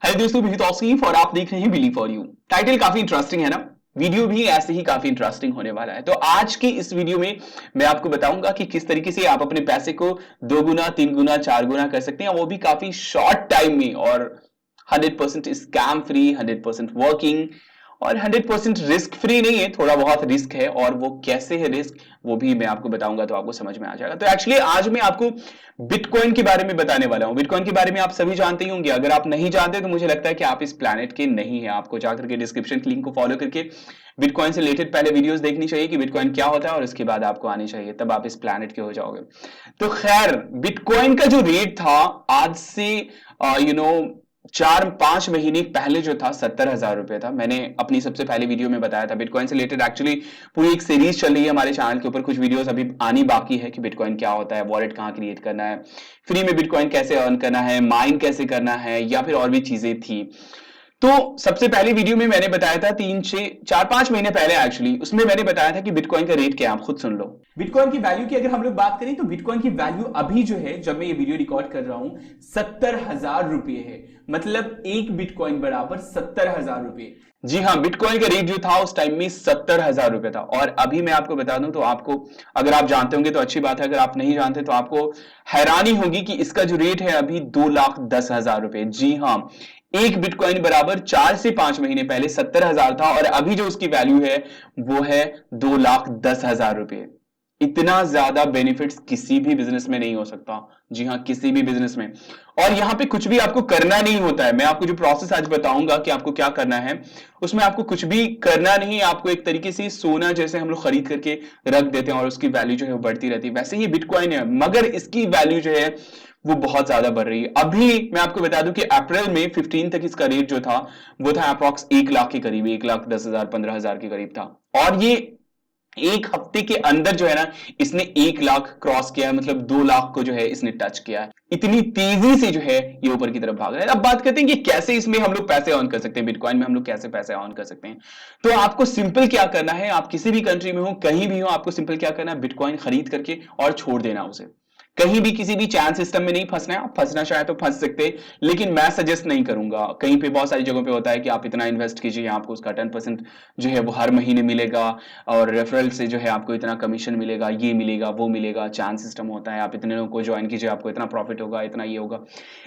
Hello दोस्तों, मैं तौसीफ और आप देख रहे हैं बिलीव फॉर यू। टाइटल काफी इंटरेस्टिंग है ना। वीडियो भी ऐसे ही काफी इंटरेस्टिंग होने वाला है। तो आज की इस वीडियो में मैं आपको बताऊंगा कि किस तरीके से आप अपने पैसे को 2 गुना 3 गुना 4 गुना कर सकते हैं, वो भी काफी शॉर्ट टाइम में, और 100% स्कैम फ्री, 100% वर्किंग और 100% रिस्क फ्री नहीं है। थोड़ा बहुत रिस्क है, और वो कैसे है रिस्क वो भी मैं आपको बताऊंगा, तो आपको समझ में आ जाएगा। तो एक्चुअली आज मैं आपको बिटकॉइन के बारे में बताने वाला हूं। बिटकॉइन के बारे में आप सभी जानते ही होंगे। अगर आप नहीं जानते तो मुझे लगता है कि आप इस प्लैनेट के नहीं है। आपको जाकर के डिस्क्रिप्शन के लिंक को फॉलो करके बिटकॉइन से रिलेटेड पहले वीडियोस देखनी चाहिए कि बिटकॉइन क्या होता है, और उसके बाद आपको आनी चाहिए, तब आप इस प्लैनेट के हो जाओगे। तो खैर, बिटकॉइन का जो रेट था आज से 4-5 महीने पहले जो था 70,000 रुपए था। मैंने अपनी सबसे पहले वीडियो में बताया था बिटकॉइन से रिलेटेड। एक्चुअली पूरी एक सीरीज चल रही है हमारे चैनल के ऊपर, कुछ वीडियोस अभी आनी बाकी है कि बिटकॉइन क्या होता है, वॉलेट कहां क्रिएट करना है, फ्री में बिटकॉइन कैसे अर्न करना है, माइन कैसे करना है, या फिर और भी चीजें थी। तो सबसे पहली वीडियो में मैंने बताया था 3-4-5 महीने पहले, एक्चुअली उसमें मैंने बताया था कि बिटकॉइन का रेट क्या है। आप खुद सुन लो। बिटकॉइन की वैल्यू की अगर हम लोग बात करें तो बिटकॉइन की वैल्यू अभी जो है, जब मैं ये वीडियो रिकॉर्ड कर रहा हूं, 70,000 रुपए है। मतलब एक बिटकॉइन बराबर 70,000 रुपए। जी हाँ, बिटकॉइन का रेट जो था उस टाइम में 70,000 रुपए था। और अभी मैं आपको बता दूं तो आपको, अगर आप जानते होंगे तो अच्छी बात है, अगर आप नहीं जानते तो आपको हैरानी होगी कि इसका जो रेट है अभी 2,10,000 रुपए। जी हाँ, एक बिटकॉइन बराबर 4 से 5 महीने पहले 70,000 था, और अभी जो उसकी वैल्यू है वो है 2,10,000 रुपए। इतना ज्यादा बेनिफिट्स किसी भी बिजनेस में नहीं हो सकता। जी हाँ, किसी भी बिजनेस में। और यहां पे कुछ भी आपको करना नहीं होता है। मैं आपको जो प्रोसेस आज बताऊंगा कि आपको क्या करना है, उसमें आपको कुछ भी करना नहीं है। आपको एक तरीके से सोना जैसे हम लोग खरीद करके रख देते हैं और उसकी वैल्यू जो है वो बढ़ती रहती है, वैसे ही बिटकॉइन है, मगर इसकी वैल्यू जो है वो बहुत ज्यादा बढ़ रही है। अभी मैं आपको बता दूं कि अप्रैल में 15 तक इसका रेट जो था वो था अप्रॉक्स 1 लाख के करीब, 1,10,000 15,000 के करीब था। और ये एक हफ्ते के अंदर जो है ना, इसने 1 लाख क्रॉस किया है। मतलब 2 लाख को जो है इसने टच किया है। इतनी तेजी से जो है ये ऊपर की तरफ भाग रहा है। अब बात करते हैं कि कैसे इसमें हम लोग पैसे ऑन कर सकते हैं, बिटकॉइन में हम लोग कैसे पैसे ऑन कर सकते हैं। तो आपको सिंपल क्या करना है, आप किसी भी कंट्री में हो, कहीं भी हो, आपको सिंपल क्या करना है, बिटकॉइन खरीद करके और छोड़ देना उसे। कहीं भी किसी भी चैन सिस्टम में नहीं फंसना है। आप फंसना चाहे तो फंस सकते हैं, लेकिन मैं सजेस्ट नहीं करूंगा। कहीं पे बहुत सारी जगहों पे होता है कि आप इतना इन्वेस्ट कीजिए, आपको उसका 10% जो है वो हर महीने मिलेगा, और रेफरल से जो है आपको इतना कमीशन मिलेगा, ये मिलेगा, वो मिलेगा, चांस सिस्टम होता है, आप इतने लोगों को ज्वाइन कीजिए, आपको इतना प्रॉफिट होगा, इतना ये होगा।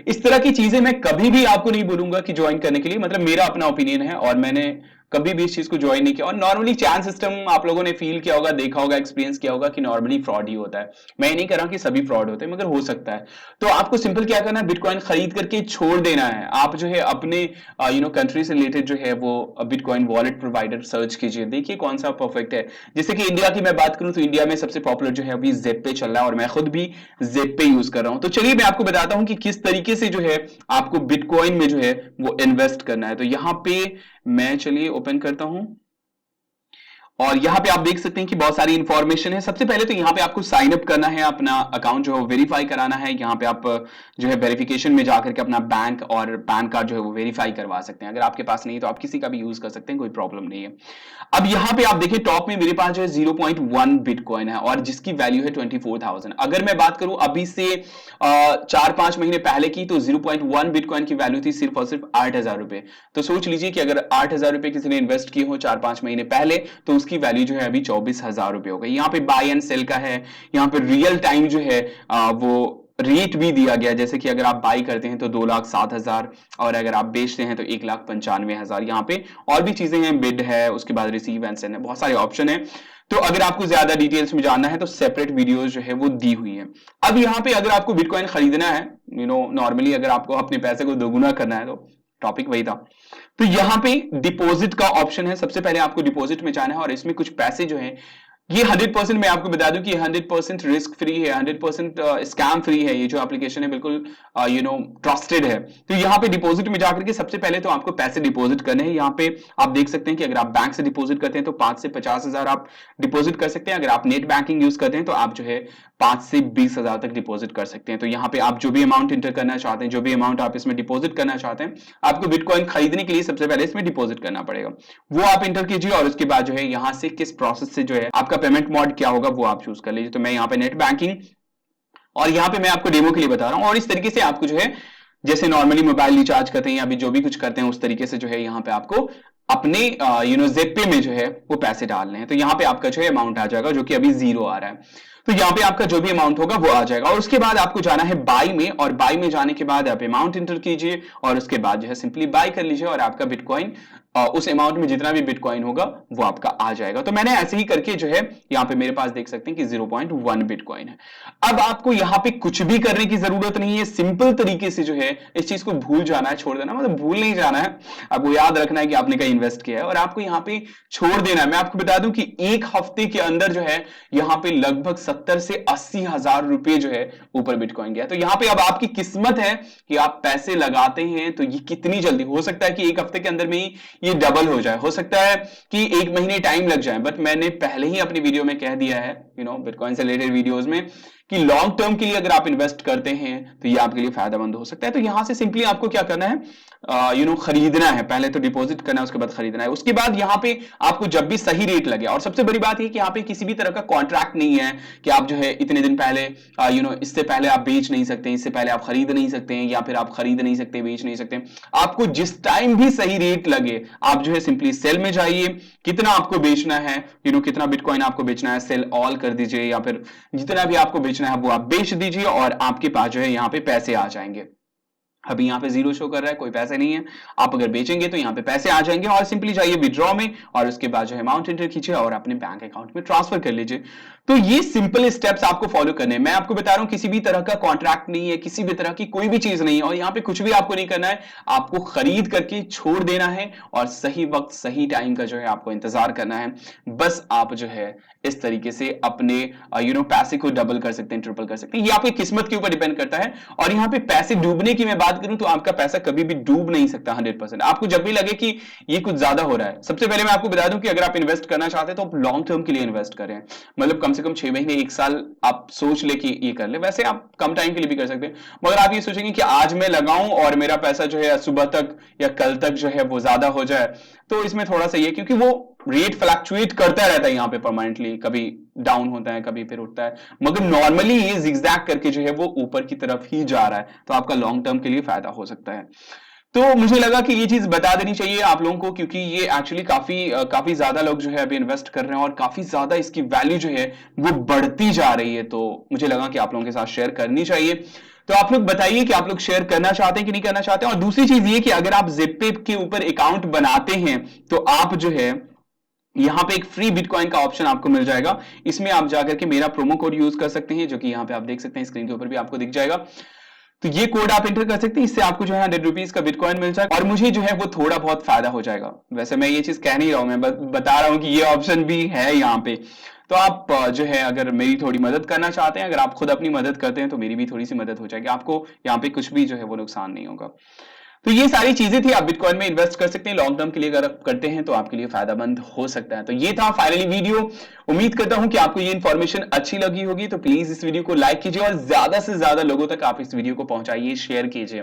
इस तरह की चीजें मैं कभी भी आपको नहीं बोलूंगा कि ज्वाइन करने के लिए। मतलब मेरा अपना ओपिनियन है, और मैंने कभी भी इस चीज को ज्वाइन नहीं किया। और नॉर्मली चांस सिस्टम आप लोगों ने फील किया होगा, देखा होगा, एक्सपीरियंस किया होगा कि नॉर्मली फ्रॉड ही होता है। मैं ये नहीं कर रहा कि सभी फ्रॉड होते हैं, मगर हो सकता है। तो आपको सिंपल क्या करना है, बिटकॉइन खरीद करके छोड़ देना है। आप जो है अपने कंट्री से रिलेटेड जो है वो बिटकॉइन वॉलेट प्रोवाइडर सर्च कीजिए, देखिए कौन सा परफेक्ट है। जैसे कि इंडिया की मैं बात करूं तो इंडिया में सबसे पॉपुलर जो है अभी जेपे चल रहा है, और मैं खुद भी जेपे यूज कर रहा हूं। तो चलिए मैं आपको बताता हूं कि किस तरीके से जो है आपको बिटकॉइन में जो है वो इन्वेस्ट करना है। तो यहां पे मैं, चलिए ओपन करता हूं, और यहां पे आप देख सकते हैं कि बहुत सारी इंफॉर्मेशन है। सबसे पहले तो यहां पे आपको साइन अप करना है, अपना अकाउंट जो है वेरीफाई कराना है। यहां पे आप जो है वेरिफिकेशन में जाकर के अपना बैंक और पैन कार्ड जो है वो वेरीफाई करवा सकते हैं। अगर आपके पास नहीं है तो आप किसी का भी यूज कर सकते हैं, कोई प्रॉब्लम नहीं है। अब यहां पे आप देखिए टॉप में मेरे पास जो है 0.1 बिटकॉइन है, और जिसकी वैल्यू है 24,000। अगर मैं बात करूं अभी से 4-5 महीने पहले की, तो 0.1 बिटकॉइन की वैल्यू थी सिर्फ और सिर्फ 8,000 रुपए। तो सोच लीजिए कि अगर 8,000 रुपए किसी ने इन्वेस्ट किए हो 4-5 महीने पहले, तो उसकी वैल्यू जो है अभी 24,000 रुपए हो गई। यहाँ पे बाय एंड सेल का है, यहाँ पे रियल टाइम जो है वो रेट भी दिया गया। जैसे कि अगर आप बाई करते हैं तो 2,07,000, और अगर आप बेचते हैं तो 1,95,000। यहाँ पे और भी चीजें हैं, बिड है, उसके बाद रिसीव एंड सेंड है, बहुत सारे ऑप्शन है। तो अगर आपको ज्यादा डिटेल्स में जानना है तो सेपरेट वीडियोस जो है वो दी हुई है। अब यहाँ पे अगर आपको बिटकॉइन खरीदना है, नॉर्मली अगर आपको अपने पैसे को दोगुना करना है, तो टॉपिक वही था। तो यहां पे डिपॉजिट का ऑप्शन है। सबसे पहले आपको डिपॉजिट में जाना है, और इसमें कुछ पैसे जो है ये 100%, मैं आपको बता दूं कि 100% रिस्क फ्री है, 100% स्कैम फ्री है। ये जो एप्लीकेशन है बिल्कुल ट्रस्टेड है। तो यहाँ पे डिपॉजिट में जाकर के सबसे पहले तो आपको पैसे डिपॉजिट करने हैं। यहाँ पे आप देख सकते हैं कि अगर आप बैंक से डिपॉजिट करते हैं तो 5 से 50,000 आप डिपॉजिट कर सकते हैं। अगर आप नेट बैंकिंग यूज करते हैं तो आप जो है 5 से 20,000 तक डिपॉजिट कर सकते हैं। तो यहाँ पे आप जो भी अमाउंट इंटर करना चाहते हैं, जो भी अमाउंट आप इसमें डिपॉजिट करना चाहते हैं, आपको बिटकॉइन खरीदने के लिए सबसे पहले इसमें डिपॉजिट करना पड़ेगा। वो आप इंटर कीजिए, और उसके बाद जो है यहाँ से किस प्रोसेस से जो है आपका पेमेंट मोड क्या होगा वो आप चूज कर लीजिए। तो मैं यहाँ पे नेट बैंकिंग, और यहाँ पे मैं आपको डेमो के लिए बता रहा हूँ, और इस तरीके से आपको जो है जैसे नॉर्मली मोबाइल रिचार्ज करते हैं या भी जो भी कुछ करते हैं उस तरीके से जो है यहाँ पे आपको अपने ज़ेप्पे में जो है वो पैसे डालने हैं। तो यहाँ पे आपका जो है अमाउंट आ जाएगा जो कि अभी 0 आ रहा है। तो यहाँ पे आपका जो भी अमाउंट होगा वो आ जाएगा और उसके बाद आपको जाना है बाई में, और बाई में जाने के बाद आप अमाउंट इंटर कीजिए और उसके बाद जो है सिंपली बाई कर लीजिए और आपका बिटकॉइन उस अमाउंट में जितना भी बिटकॉइन होगा वो आपका आ जाएगा। तो मैंने ऐसे ही करके जो है यहाँ पे मेरे पास देख सकते हैं कि 0.1 बिटकॉइन है। अब आपको यहाँ पे कुछ भी करने की जरूरत नहीं है, सिंपल तरीके से जो है इस चीज को भूल जाना है, छोड़ देना, मतलब भूल नहीं जाना है, आपको याद रखना है कि आपने कहीं इन्वेस्ट किया है और आपको यहाँ पे छोड़ देना है। मैं आपको बता दूं कि एक हफ्ते के अंदर जो है यहाँ पे लगभग 70 से 80 हजार रुपए जो है ऊपर बिटकॉइन गया। तो यहाँ पे अब आपकी किस्मत है कि आप पैसे लगाते हैं तो ये कितनी जल्दी हो सकता है कि एक हफ्ते के अंदर में ही ये डबल हो जाए, हो सकता है कि एक महीने टाइम लग जाए, बट मैंने पहले ही अपनी वीडियो में कह दिया है बिटकॉइन से रिलेटेड वीडियोस में कि लॉन्ग टर्म के लिए अगर आप इन्वेस्ट करते हैं तो ये आपके लिए फायदेमंद हो सकता है। तो यहां से सिंपली आपको क्या करना है, खरीदना है, पहले तो डिपॉजिट करना है उसके बाद खरीदना है। उसके बाद यहाँ पे आपको जब भी सही रेट लगे, और सबसे बड़ी बात ये कि यहाँ पे किसी भी तरह का कॉन्ट्रैक्ट नहीं है कि आप जो है इतने दिन पहले इससे पहले आप बेच नहीं सकते, इससे पहले आप खरीद नहीं सकते हैं, या फिर आप खरीद नहीं सकते, बेच नहीं सकते। आपको जिस टाइम भी सही रेट लगे आप जो है सिंपली सेल में जाइए, कितना आपको बेचना है, कितना बिटकॉइन आपको बेचना है सेल ऑल कर दीजिए, या फिर जितना भी आपको बेचना है वो आप बेच दीजिए और आपके पास जो है यहाँ पे पैसे आ जाएंगे। अभी यहाँ पे 0 शो कर रहा है, कोई पैसे नहीं है। आप अगर बेचेंगे तो यहाँ पे पैसे आ जाएंगे और सिंपली जाइए विड्रॉ में और उसके बाद जो है अमाउंट एंटर कीजिए और अपने बैंक अकाउंट में ट्रांसफर कर लीजिए। तो ये सिंपल स्टेप्स आपको फॉलो करने हैं। मैं आपको बता रहा हूं किसी भी तरह का कॉन्ट्रैक्ट नहीं है, किसी भी तरह की कोई भी चीज नहीं है और यहाँ पे कुछ भी आपको नहीं करना है, आपको खरीद करके छोड़ देना है और सही वक्त सही टाइम का जो है आपको इंतजार करना है। बस आप जो है इस तरीके से अपने पैसे को डबल कर सकते हैं, ट्रिपल कर सकते हैं। ये आपकी किस्मत के ऊपर डिपेंड करता है। और यहाँ पे पैसे डूबने की मैं बात करूं तो आपका पैसा कभी भी डूब नहीं सकता 100%। आपको जब भी लगे कि ये कुछ ज्यादा हो रहा है, सबसे पहले मैं आपको बता दूं कि अगर आप इन्वेस्ट करना चाहते हैं तो आप लॉन्ग टर्म के लिए इन्वेस्ट करें, मतलब कम से कम 6 महीने 1 साल आप सोच ले कि ये कर ले। वैसे आप कम टाइम के लिए भी कर सकते हैं, मगर आप ये सोचेंगे कि आज मैं लगाऊं और मेरा पैसा जो है सुबह तक या कल तक जो है वो ज्यादा हो जाए, तो इसमें थोड़ा सा ये, क्योंकि वो रेट फ्लक्चुएट करता रहता है यहाँ पे परमानेंटली, कभी डाउन होता है कभी फिर उठता है, मगर नॉर्मली ये जिगजैग करके जो है वो ऊपर की तरफ ही जा रहा है, तो आपका लॉन्ग टर्म के लिए फायदा हो सकता है। तो मुझे लगा कि ये चीज बता देनी चाहिए आप लोगों को, क्योंकि ये एक्चुअली काफी ज्यादा लोग जो है अभी इन्वेस्ट कर रहे हैं और काफी ज्यादा इसकी वैल्यू जो है वो बढ़ती जा रही है। तो मुझे लगा कि आप लोगों के साथ शेयर करनी चाहिए। तो आप लोग बताइए कि आप लोग शेयर करना चाहते हैं कि नहीं करना चाहते हैं। और दूसरी चीज ये कि अगर आप ज़िप्पे के ऊपर अकाउंट बनाते हैं तो आप जो है यहां पे एक फ्री बिटकॉइन का ऑप्शन आपको मिल जाएगा। इसमें आप जाकर के मेरा प्रोमो कोड यूज कर सकते हैं, जो कि यहां पे आप देख सकते हैं, स्क्रीन के ऊपर भी आपको दिख जाएगा। तो ये कोड आप एंटर कर सकते हैं, इससे आपको जो है 100 रुपीज का बिटकॉइन मिल जाएगा और मुझे जो है वो थोड़ा बहुत फायदा हो जाएगा। वैसे मैं ये चीज कह नहीं रहा हूं, मैं बता रहा हूं कि ये ऑप्शन भी है यहाँ पे। तो आप जो है अगर मेरी थोड़ी मदद करना चाहते हैं, अगर आप खुद अपनी मदद करते हैं तो मेरी भी थोड़ी सी मदद हो जाएगी, आपको यहाँ पे कुछ भी जो है वो नुकसान नहीं होगा। तो ये सारी चीजें थी, आप बिटकॉइन में इन्वेस्ट कर सकते हैं लॉन्ग टर्म के लिए, अगर आप करते हैं तो आपके लिए फायदेमंद हो सकता है। तो ये था फाइनली वीडियो। उम्मीद करता हूं कि आपको ये इन्फॉर्मेशन अच्छी लगी होगी। तो प्लीज इस वीडियो को लाइक कीजिए और ज्यादा से ज्यादा लोगों तक आप इस वीडियो को पहुंचाइए, शेयर कीजिए,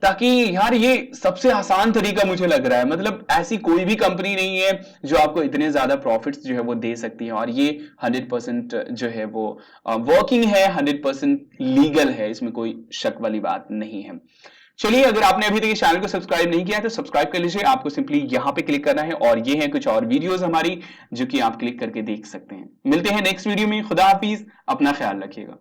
ताकि यार ये सबसे आसान तरीका मुझे लग रहा है। मतलब ऐसी कोई भी कंपनी नहीं है जो आपको इतने ज्यादा प्रॉफिट्स जो है वो दे सकती है, और ये 100% जो है वो वर्किंग है, 100% लीगल है, इसमें कोई शक वाली बात नहीं है। चलिए, अगर आपने अभी तक इस चैनल को सब्सक्राइब नहीं किया है तो सब्सक्राइब कर लीजिए। आपको सिंपली यहां पे क्लिक करना है और ये है कुछ और वीडियोस हमारी जो कि आप क्लिक करके देख सकते हैं। मिलते हैं नेक्स्ट वीडियो में। खुदा हाफिज, अपना ख्याल रखिएगा।